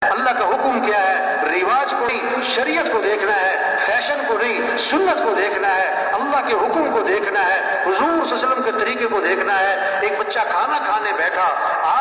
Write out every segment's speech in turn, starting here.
اللہ کا حکم کیا ہے؟ رواج کو نہیں، شریعت کو دیکھنا ہے، فیشن کو نہیں، سنت کو دیکھنا ہے، اللہ کے حکم کو دیکھنا ہے، حضور صلی اللہ علیہ وسلم کے طریقے کو دیکھنا ہے۔ ایک بچہ کھانا کھانے بیٹھا،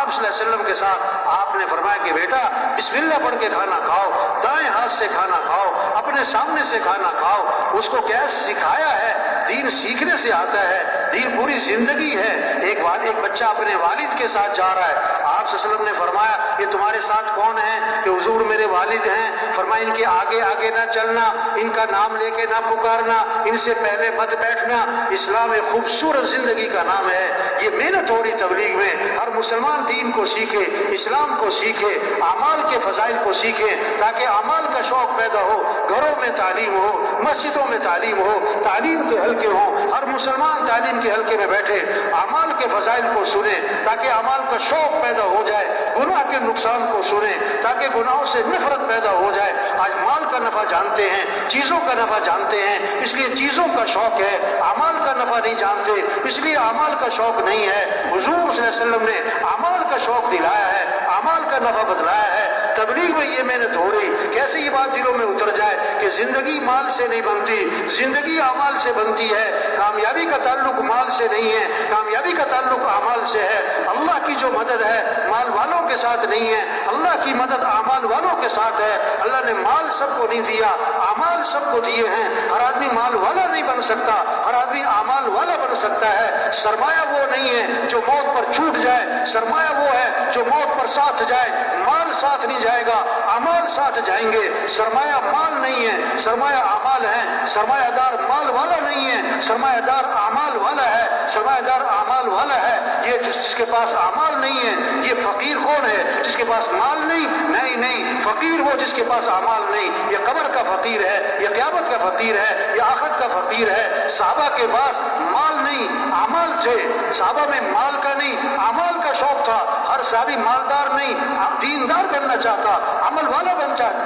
آپ صلی اللہ علیہ وسلم کے ساتھ، آپ نے فرمایا کہ بیٹا بسم اللہ پڑھ کے کھانا کھاؤ، دائیں ہاتھ سے کھانا کھاؤ، اپنے سامنے سے کھانا کھاؤ۔ اس کو کیا سکھایا ہے؟ دین سیکھنے سے آتا ہے، دین پوری زندگی ہے۔ ایک بچہ اپنے والد کے ساتھ جا رہا ہے، آپ صلی اللہ علیہ وسلم نے فرمایا کہ تمہارے ساتھ کون ہیں؟ کہ حضور میرے والد ہیں۔ فرمایا ان کے آگے آگے نہ چلنا، ان کا نام لے کے نہ پکارنا، ان سے پہلے مت بیٹھنا۔ اسلام ایک خوبصورت زندگی کا نام ہے۔ یہ محنت ہو رہی تبلیغ میں، ہر مسلمان دین کو سیکھے، اسلام کو سیکھے، اعمال کے فضائل کو سیکھے، تاکہ اعمال کا شوق پیدا ہو، گھروں میں تعلیم ہو، مسجدوں میں تعلیم ہو، تعلیم کے حلقے ہوں، ہر مسلمان تعلیم کے حلقے میں بیٹھے، اعمال کے فضائل کو سنے تاکہ اعمال کا شوق پیدا ہو جائے، گناہ کے نقصان کو سنے تاکہ گناہوں سے نفرت پیدا ہو جائے۔ آج مال کا نفع جانتے ہیں، چیزوں کا نفع جانتے ہیں، اس لیے چیزوں کا شوق ہے، اعمال کا نفع نہیں جانتے، اس لیے اعمال کا شوق نہیں ہے۔ حضور صلی اللہ علیہ وسلم نے اعمال کا شوق دلایا ہے، اعمال کا نفع بتلایا ہے۔ تبلیغ میں یہ محنت ہو رہی، کیسے یہ بات دلوں میں اتر جائے کہ زندگی مال سے نہیں بنتی، زندگی اعمال سے بنتی ہے۔ کامیابی کا تعلق مال سے نہیں ہے، کامیابی کا تعلق اعمال سے ہے۔ اللہ کی جو مدد ہے مال والوں کے ساتھ نہیں ہے، اللہ کی مدد اعمال والوں کے ساتھ ہے۔ اللہ نے مال سب کو نہیں دیا، اعمال سب کو دیے ہیں۔ ہر آدمی مال والا نہیں بن سکتا، ہر آدمی اعمال والا بن سکتا ہے۔ سرمایہ وہ نہیں ہے جو موت پر چھوٹ جائے، سرمایہ وہ ہے جو موت پر ساتھ جائے۔ مال ساتھ نہیں جائے گا، اعمال ساتھ جائیں گے۔ سرمایہ مال نہیں ہے، سرمایہ اعمال ہے۔ سرمایہ دار مال والا نہیں ہے، سرمایہ دار اعمال والا ہے۔ سرمایہ دار اعمال والا ہے یہ جس کے پاس اعمال نہیں ہے۔ یہ فقیر کون ہے؟ جس کے پاس مال نہیں؟ نہیں، فقیر وہ جس کے پاس اعمال نہیں۔ یہ قبر کا فقیر ہے، یہ قیامت کا فقیر ہے، یہ آخرت کا فقیر ہے۔ صحابہ کے پاس مال نہیں، اعمال تھے۔ صحابہ میں مال کا نہیں، اعمال کا شوق تھا۔ ہر صحابی مالدار نہیں، دیندار بننا چاہتا، عمل والا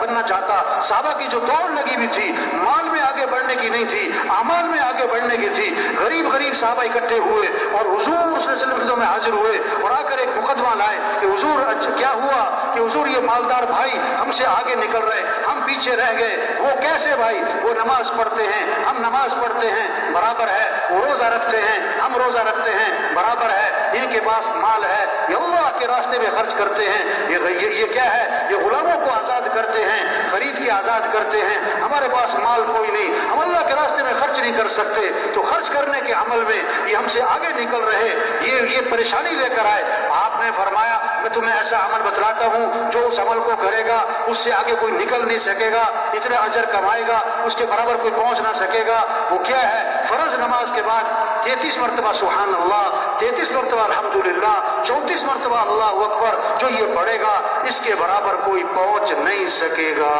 بننا چاہتا۔ صحابہ کی جو دوڑ لگی ہوئی تھی مال میں آگے بڑھنے کی نہیں تھی، اعمال میں آگے بڑھنے کی تھی۔ غریب صحابہ اکٹھے ہوئے اور حضور صلی اللہ علیہ وسلم میں حاضر ہوئے اور آ کر ایک مقدمہ لائے کہ حضور کیا ہوا؟ کہ حضور یہ مالدار بھائی ہم سے آگے نکل رہے، ہم پیچھے رہ گئے۔ وہ کیسے بھائی؟ وہ نماز پڑھتے ہیں، ہم نماز پڑھتے ہیں، برابر ہے۔ وہ روزہ رکھتے ہیں، ہم روزہ رکھتے ہیں، برابر ہے۔ ان کے پاس مال ہے، یہ اللہ کے راستے میں خرچ کرتے ہیں۔ یہ کیا ہے؟ یہ غلاموں کو آزاد کرتے ہیں، خرید کے آزاد کرتے ہیں۔ ہمارے پاس مال کوئی نہیں، ہم اللہ کے راستے میں خرچ نہیں کر سکتے، تو خرچ کرنے کے عمل میں یہ ہم سے آگے نکل رہے، یہ پریشانی لے کر آئے۔ آپ نے فرمایا میں تمہیں ایسا عمل بتلاتا ہوں جو اس عمل کو کرے گا اس سے آگے کوئی نکل نہیں سکے گا، اتنا اجر کمائے گا اس کے برابر کوئی پہنچ نہ سکے گا۔ وہ کیا ہے؟ فرض نماز کے بعد 33 مرتبہ سبحان اللہ، 33 مرتبہ الحمدللہ، 34 مرتبہ اللہ اکبر، جو یہ پڑھے گا اس کے برابر کوئی پہنچ نہیں سکے گا۔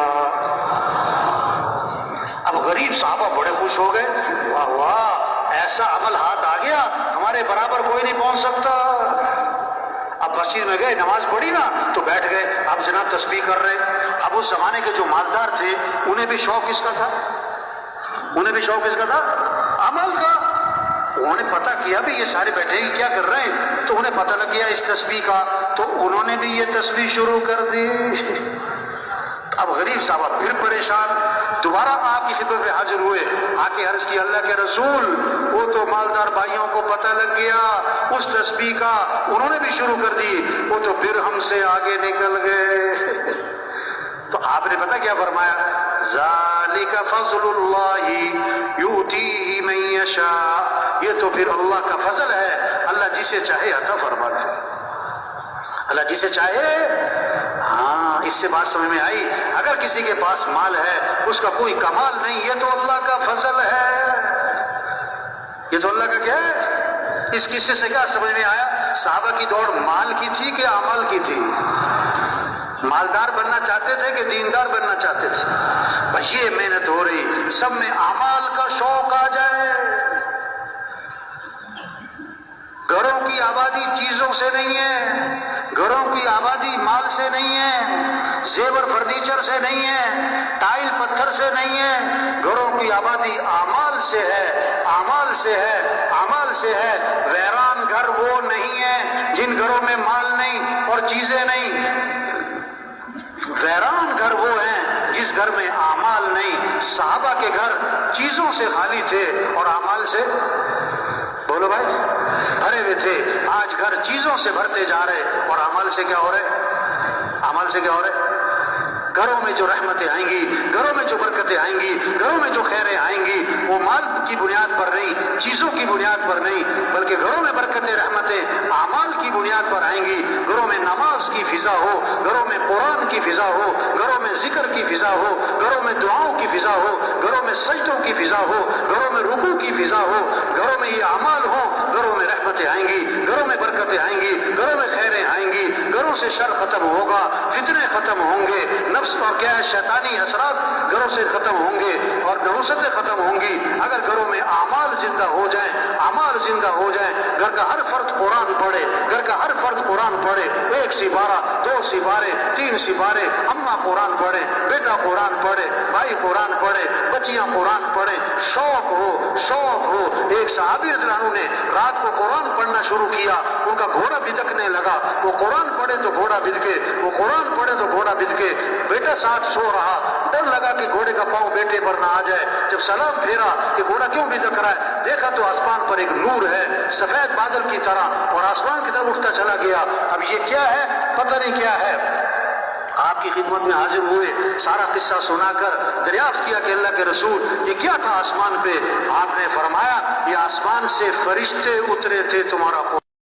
اب غریب صحابہ بڑے خوش ہو گئے، واہ واہ ایسا عمل ہاتھ آ گیا، ہمارے برابر کوئی نہیں پہنچ سکتا۔ اب مسجد میں گئے، نماز پڑھی نا تو بیٹھ گئے، اب جناب تسبیح کر رہے۔ اب اس زمانے کے جو مالدار تھے انہیں بھی شوق کس کا تھا؟ انہیں بھی شوق کس کا تھا؟ عمل کا۔ انہوں نے پتہ کیا بھی یہ سارے بیٹھے ہی کیا کر رہے ہیں، تو انہیں پتہ لگ گیا اس تسبیح کا، تو انہوں نے بھی یہ تسبیح شروع کر دی۔ اب غریب صاحب پھر پریشان، دوبارہ آپ کی خدمت میں حاضر ہوئے، آ کے عرض کی اللہ کے رسول وہ تو مالدار بھائیوں کو پتہ لگ گیا اس تسبیح کا، انہوں نے بھی شروع کر دی، وہ تو پھر ہم سے آگے نکل گئے۔ تو آپ نے پتہ کیا فرمایا؟ ذالک فضل اللہ یؤتیہ من یشاء، یہ تو پھر اللہ کا فضل ہے، اللہ جسے چاہے عطا فرماتا ہے، اللہ جسے چاہے۔ ہاں اس سے بات سمجھ میں آئی؟ اگر کسی کے پاس مال ہے اس کا کوئی کمال نہیں، یہ تو اللہ کا فضل ہے، یہ تو اللہ کا کیا ہے؟ اس قصے سے کیا سمجھ میں آیا؟ صحابہ کی دوڑ مال کی تھی کہ اعمال کی تھی؟ مالدار بننا چاہتے تھے کہ دیندار بننا چاہتے تھے؟ بس یہ محنت ہو رہی، سب میں اعمال کا شوق آ جائے۔ گھروں کی آبادی چیزوں سے نہیں ہے، گھروں کی آبادی مال سے نہیں ہے، زیور فرنیچر سے نہیں ہے، ٹائل پتھر سے نہیں ہے، گھروں کی آبادی اعمال سے ہے، اعمال سے ہے، اعمال سے ہے۔ ویران گھر وہ نہیں ہے جن گھروں میں مال نہیں اور چیزیں نہیں، ویران گھر وہ ہیں جس گھر میں اعمال نہیں. صحابہ کے گھر چیزوں سے خالی تھے اور اعمال سے، بولو بھائی، بھرے ہوئے تھے. آج گھر چیزوں سے بھرتے جا رہے اور اعمال سے کیا ہو رہے؟ اعمال سے کیا ہو رہے؟ گھروں میں جو رحمتیں آئیں گی، گھروں میں جو برکتیں آئیں گی، گھروں میں جو خیریں آئیں گی، وہ مال کی بنیاد پر نہیں، چیزوں کی بنیاد پر نہیں، بلکہ گھروں میں برکتیں، رحمتیں اعمال کی بنیاد پر آئیں گی. گھروں میں نماز کی فضا ہو، گھروں میں قرآن کی فضا ہو، گھروں میں ذکر کی فضا ہو، گھروں میں دعاؤں کی فضا ہو، گھروں میں سجدوں کی فضا ہو، گھروں میں رکوع کی فضا ہو، گھروں میں یہ اعمال ہوں، گھروں میں رحمتیں آئیں گی، گھروں میں برکتیں آئیں گی، گھروں میں خیریں آئیں گی، گھروں سے شر ختم ہوگا، فتنے ختم ہوں گے، نفس اور کیا ہے شیطانی اثرات گھروں سے ختم ہوں گے اور نحوستیں ختم ہوں گی. اگر گھروں میں اعمال زندہ ہو جائیں، اعمال زندہ ہو جائیں، گھر کا ہر فرد قرآن پڑھے، گھر کا ہر فرد قرآن پڑھے، 1 سپارہ 2 سپارے 3 سپارے، اماں قرآن پڑھے، بیٹا قرآن پڑھے، بھائی قرآن پڑھے، بچیاں قرآن پڑھیں، شوق ہو. ایک صحابی رضی اللہ عنہ نے رات کو قرآن پڑھنا شروع کیا، ان کا گھوڑا بھدکنے لگا. وہ قرآن پڑھے تو گھوڑا بھدکے، وہ قرآن پڑھے تو گھوڑا بھدکے. بیٹا ساتھ سو رہا، ڈر لگا کہ گھوڑے کا پاؤں بیٹے پر نہ آ جائے. جب سلام پھیرا کہ گھوڑا کیوں بھدک رہا ہے، دیکھا تو آسمان پر ایک نور ہے سفید بادل کی طرح اور آسمان کی طرف اٹھتا چلا گیا. اب یہ کیا ہے؟ پتہ نہیں کیا ہے. آپ کی خدمت میں حاضر ہوئے، سارا قصہ سنا کر دریافت کیا کہ اللہ کے رسول یہ کیا تھا آسمان پہ؟ آپ نے فرمایا یہ آسمان سے فرشتے اترے تھے تمہارا